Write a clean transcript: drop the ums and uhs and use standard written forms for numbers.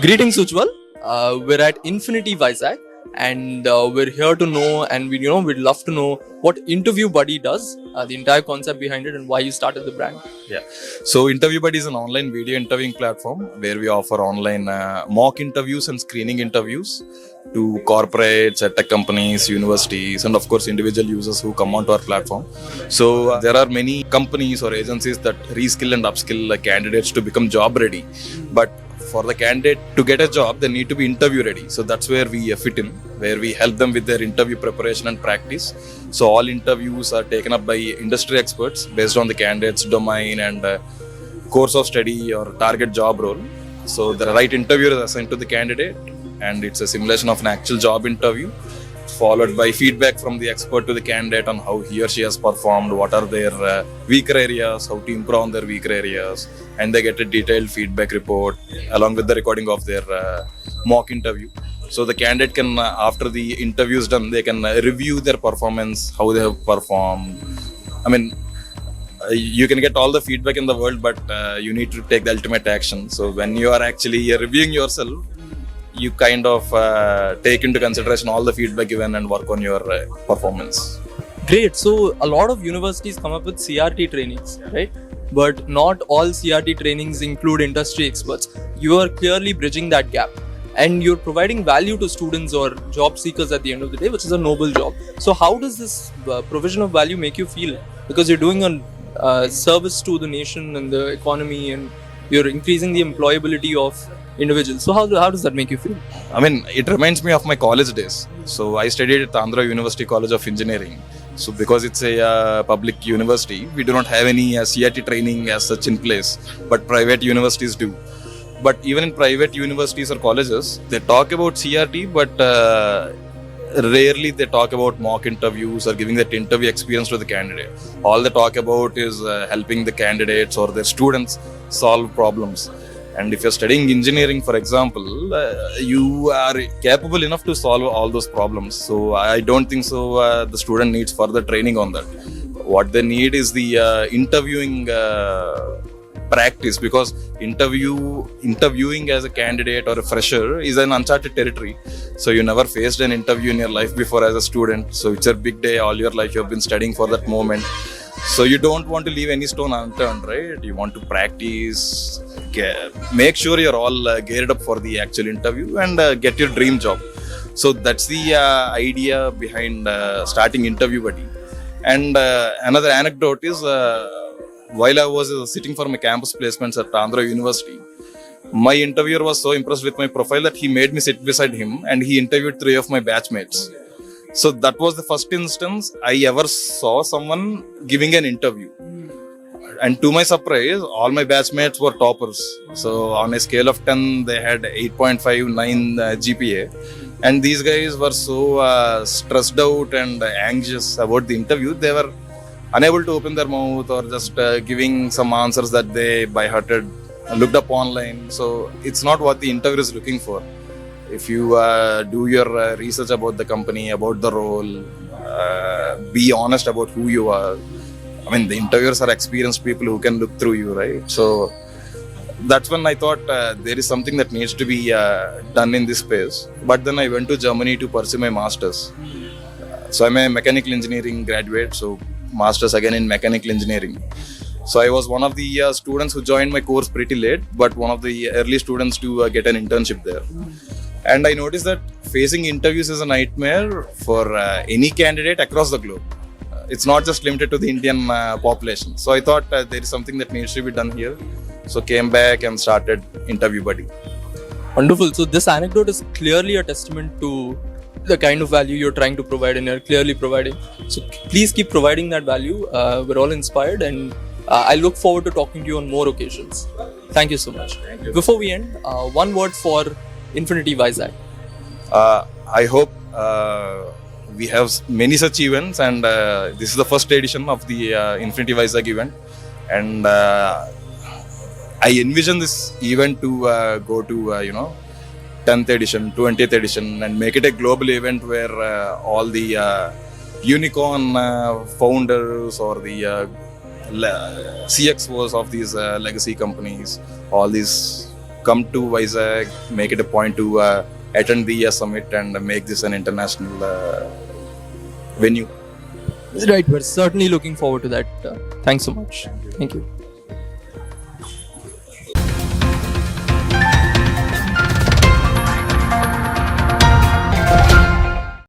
Greetings, Ujwal. We're at Infinity Vizag, and we're here to know, and we'd love to know what InterviewBuddy does, the entire concept behind it, and why you started the brand. Yeah. So InterviewBuddy is an online video interviewing platform where we offer online mock interviews and screening interviews to corporates, tech companies, universities, and of course individual users who come onto our platform. So there are many companies or agencies that reskill and upskill candidates to become job ready. But for the candidate to get a job, they need to be interview ready. So that's where we fit in, where we help them with their interview preparation and practice. So all interviews are taken up by industry experts based on the candidate's domain and course of study or target job role. So the right interviewer is assigned to the candidate, and it's a simulation of an actual job interview, followed by feedback from the expert to the candidate on how he or she has performed, what are their weaker areas, how to improve on their weaker areas, and they get a detailed feedback report along with the recording of their mock interview. So the candidate can, after the interview is done, they can review their performance, how they have performed. I mean, you can get all the feedback in the world, but you need to take the ultimate action. So when you are actually reviewing yourself, you kind of take into consideration all the feedback given and work on your performance. Great. So a lot of universities come up with CRT trainings, right? But not all CRT trainings include industry experts. You are clearly bridging that gap, and you're providing value to students or job seekers at the end of the day, which is a noble job. So how does this provision of value make you feel? Because you're doing a service to the nation and the economy, and you're increasing the employability of individuals. So how does that make you feel? I mean, it reminds me of my college days. So I studied at Andhra University College of Engineering. So because it's a public university, we do not have any CRT training as such in place, but private universities do. But even in private universities or colleges, they talk about CRT, but rarely they talk about mock interviews or giving that interview experience to the candidate. All they talk about is helping the candidates or their students solve problems. And if you're studying engineering, for example, you are capable enough to solve all those problems. So I don't think so the student needs further training on that. What they need is the interviewing practice, because interviewing as a candidate or a fresher is an uncharted territory. So you never faced an interview in your life before as a student. So it's a big day. All your life you have been studying for that moment. So you don't want to leave any stone unturned, right? You want to practice, make sure you're all geared up for the actual interview and get your dream job. So that's the idea behind starting InterviewBuddy. And another anecdote is while I was sitting for my campus placements at Andhra University, my interviewer was so impressed with my profile that he made me sit beside him and he interviewed 3 of my batchmates. So that was the first instance I ever saw someone giving an interview. And to my surprise, all my batchmates were toppers. So on a scale of 10, they had 8.59 GPA. And these guys were so stressed out and anxious about the interview. They were unable to open their mouth or just giving some answers that they by hearted looked up online. So it's not what the interviewer is looking for. If you do your research about the company, about the role, be honest about who you are. I mean, the interviewers are experienced people who can look through you, right? So that's when I thought there is something that needs to be done in this space. But then I went to Germany to pursue my master's. So I'm a mechanical engineering graduate, so master's again in mechanical engineering. So I was one of the students who joined my course pretty late, but one of the early students to get an internship there. And I noticed that facing interviews is a nightmare for any candidate across the globe. It's not just limited to the Indian population. So I thought there is something that needs to be done here. So came back and started InterviewBuddy. Wonderful. So this anecdote is clearly a testament to the kind of value you're trying to provide and you're clearly providing. So please keep providing that value. We're all inspired, and I look forward to talking to you on more occasions. Thank you so much. Thank you. Before we end, one word for Infinity Vizag. I hope we have many such events, and this is the first edition of the Infinity Vizag event. And I envision this event to go to 10th edition, 20th edition, and make it a global event where all the unicorn founders or the CXOs of these legacy companies, all these come to Vizag, make it a point to attend the summit and make this an international venue. Right, we're certainly looking forward to that. Thanks so much. Thank you.